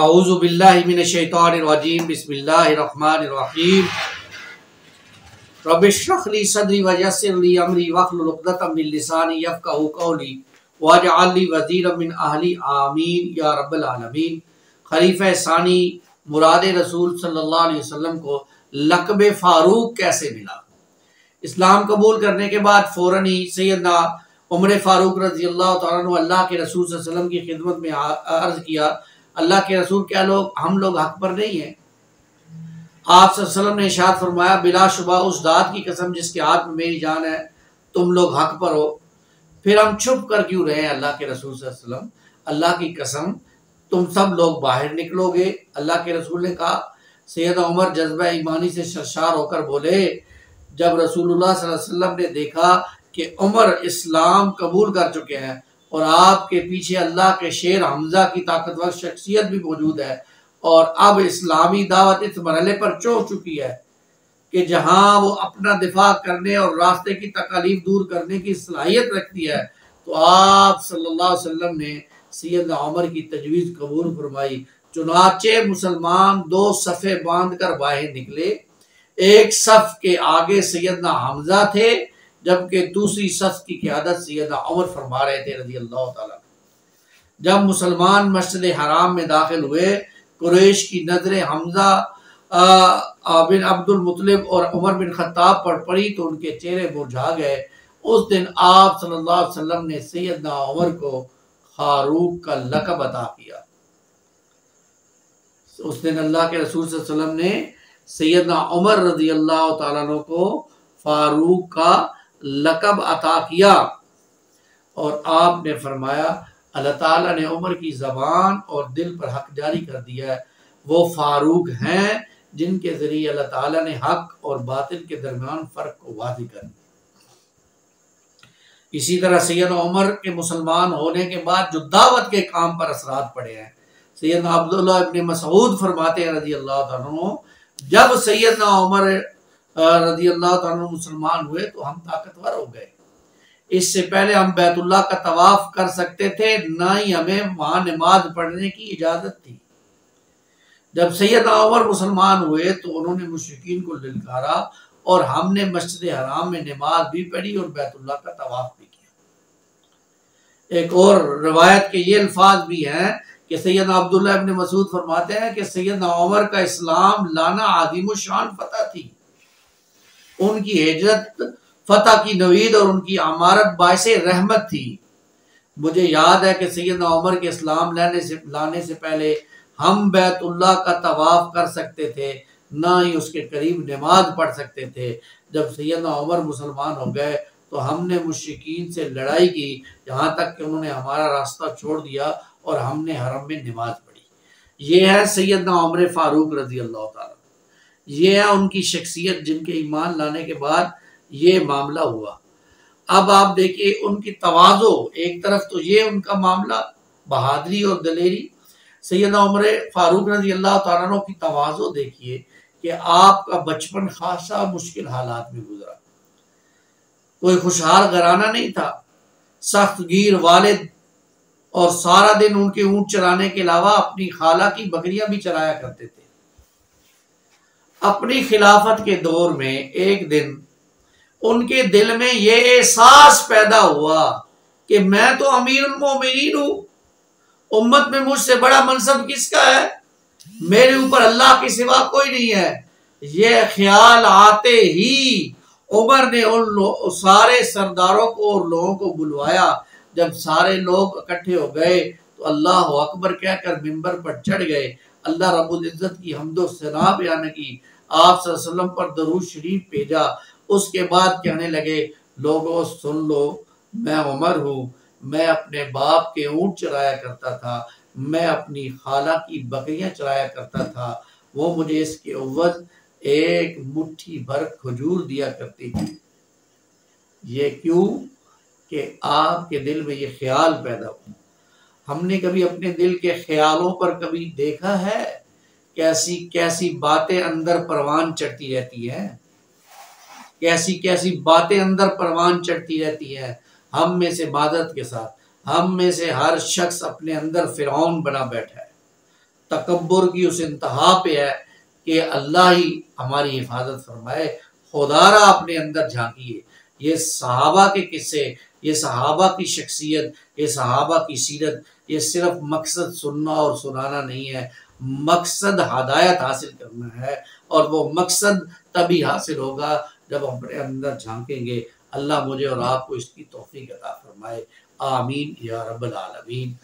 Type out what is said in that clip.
अऊज़ु बिल्लाहि मिनश शैतानिर रजीम बिस्मिल्लाहिर रहमानिर रहीम रब्बिश्रह ली सदरी वयस्सिर ली अमरी वहलुल उक़दतम मिन लिसानी यफ़क़हू क़ौली वजअल ली वज़ीरम मिन अहली आमीन या रब्बल आलमीन। खलीफा सानी मुराद रसूल सल्लल्लाहु अलैहि वसल्लम को लक़ब फ़ारूक कैसे मिला? इस्लाम कबूल करने के बाद फ़ौरन ही सैयदना उमर फ़ारूक रज़ी अल्लाह तआला अन्हु अल्लाह के रसूल सल्लल्लाहु अलैहि वसल्लम की खिदमत में अर्ज़ किया, अल्लाह के रसूल क्या हम लोग हक पर नहीं हैं? आप सल्लल्लाहु अलैहि वसल्लम ने इरशाद फरमाया, बिलाशुबा उस ज़ात की कसम जिसके हाथ में मेरी जान है, तुम लोग हक पर हो। फिर हम चुप कर क्यों रहे हैं? अल्लाह के रसूल सल्लल्लाहु अलैहि वसल्लम, अल्लाह की कसम तुम सब लोग बाहर निकलोगे। अल्लाह के रसूल ने कहा। सैयदना उमर जज्बा ईमानी से सरशार होकर बोले, जब रसूलुल्लाह सल्लल्लाहु अलैहि वसल्लम ने देखा कि उमर इस्लाम कबूल कर चुके हैं और आपके पीछे अल्लाह के शेर हमजा की ताकतवर शख्सियत भी मौजूद है और अब इस्लामी दावत इस मरहले पर पहुंच चुकी है कि जहां वो अपना दिफा करने और रास्ते की तकालीफ दूर करने की सलाहियत रखती है, तो आप सल्लल्लाहु अलैहि वसल्लम ने सैयदना उमर की तजवीज़ कबूल फरमाई। चुनाचे मुसलमान दो सफ़े बांध कर बाहर निकले। एक सफ के आगे सैयदना हमजा थे, जबकि दूसरी सफ की क़यादत सैयदना उमर फरमा रहे थे रज़ी अल्लाह तआला। जब मुसलमान मस्जिद हराम में दाखिल हुए, कुरैश की नजरें हमजा बिन अब्दुल मुत्तलिब और उमर बिन खत्ताब पर पड़ी तो उनके चेहरे मुरझा गए। उस दिन आप सल्लल्लाहु अलैहि वसल्लम ने सैयदना उमर को फारूक का लक़ब अता किया। उस दिन अल्लाह के रसूल सल्लल्लाहु अलैहि वसल्लम ने सैयदना उमर रज़ी अल्लाह तआला अन्हु को फारूक का लक़ब अता किया और आपने फरमाया, अल्लाह ताला ने उमर की ज़बान और दिल पर हक जारी कर दिया है। वो फारूक हैं जिनके ज़रिए अल्लाह ताला ने हक और बातिल के दरमियान फ़र्क को वाज़ेह कर दिया। इसी तरह सैयदना उमर के मुसलमान होने के बाद जो दावत के काम पर असरात पड़े हैं, सैयदना अब्दुल्लाह इब्न मसऊद फरमाते हैं रज़ी अल्लाह तआला अन्हु, जब सैयदना उमर रज़ी अल्लाह तआला अन्हु मुसलमान हुए तो हम ताकतवर हो गए। इससे पहले हम बैतुल्लाह का तवाफ कर सकते थे, ना ही हमें वहां नमाज पढ़ने की इजाजत थी। जब सैयदना उमर मुसलमान हुए तो उन्होंने मुशरिकीन को ललकारा और हमने मस्जिद हराम में नमाज भी पढ़ी और बैतुल्लाह का तवाफ भी किया। एक और रिवायत के ये अल्फाज भी हैं कि सैयदना अब्दुल्लाह इब्न मसूद फरमाते हैं कि सैयदना उमर का इस्लाम लाना आदिम शान फतह थी। उनकी हिजरत फतह की नवीद और उनकी अमारत बाइसे रहमत थी। मुझे याद है कि सैयदना उमर के इस्लाम लाने से पहले हम बैतुल्लाह का तवाफ कर सकते थे, ना ही उसके करीब नमाज पढ़ सकते थे। जब सैयदना उमर मुसलमान हो गए तो हमने मुशरिकीन से लड़ाई की, यहाँ तक कि उन्होंने हमारा रास्ता छोड़ दिया और हमने हरम में नमाज पढ़ी। ये है सैयदना उमर फारूक रज़ी अल्लाह तआला। ये है उनकी शख्सियत जिनके ईमान लाने के बाद ये मामला हुआ। अब आप देखिए उनकी तवाज़ो, एक तरफ तो ये उनका मामला बहादुरी और दलेरी, सैयदना उमर फारूक रज़ी अल्लाह तआला अन्हु की तवाज़ो देखिए कि आपका बचपन खासा मुश्किल हालात में गुजरा। कोई खुशहाल घराना नहीं था, सख्त गिर वालिद और सारा दिन उनके ऊंट चराने के अलावा अपनी खाला की बकरियां भी चराया करते थे। अपनी खिलाफत के दौर में एक दिन उनके दिल में ये एहसास पैदा हुआ कि मैं तो अमीरुल मोमिनीन हूं, उम्मत में मुझसे बड़ा मनसब किसका है? मेरे ऊपर अल्लाह के सिवा कोई नहीं है। ये ख्याल आते ही उमर ने उन सारे सरदारों को और लोगों को बुलवाया। जब सारे लोग इकट्ठे हो गए तो अल्लाह अकबर कहकर मिंबर पर चढ़ गए, अल्लाह रब्बुल इज्जत की हम्दो सना बयान की, आप सल्लल्लाहु अलैहि वसल्लम पर दरूद शरीफ भेजा। उसके बाद कहने लगे, लोगों सुन लो, मैं उमर हूँ, मैं अपने बाप के ऊंट चराया करता था, मैं अपनी खाला की बकरियां चराया करता था, वो मुझे इसके एवज एक मुट्ठी भर खजूर दिया करती थी। ये क्यों? कि आपके दिल में ये ख्याल पैदा हुआ। हमने कभी अपने दिल के ख्यालों पर कभी देखा है कैसी कैसी बातें अंदर परवान चढ़ती रहती हैं, कैसी कैसी बातें अंदर परवान चढ़ती रहती हैं। हम में से मादत के साथ हम में से हर शख्स अपने अंदर फिरौन बना बैठा है। तकब्बुर की उस इंतहा पे है कि अल्लाह ही हमारी हिफाजत फरमाए। खुदारा अपने अंदर झांकिए। ये सहाबा के किस्से, ये सहाबा की शख्सियत, ये सहाबा की सीरत, ये सिर्फ मकसद सुनना और सुनाना नहीं है, मकसद हदायत हासिल करना है। और वो मकसद तभी हासिल होगा जब हम अपने अंदर झांकेंगे। अल्लाह मुझे और आपको इसकी तौफीक अता फरमाए। आमीन या रब्बल आलमीन।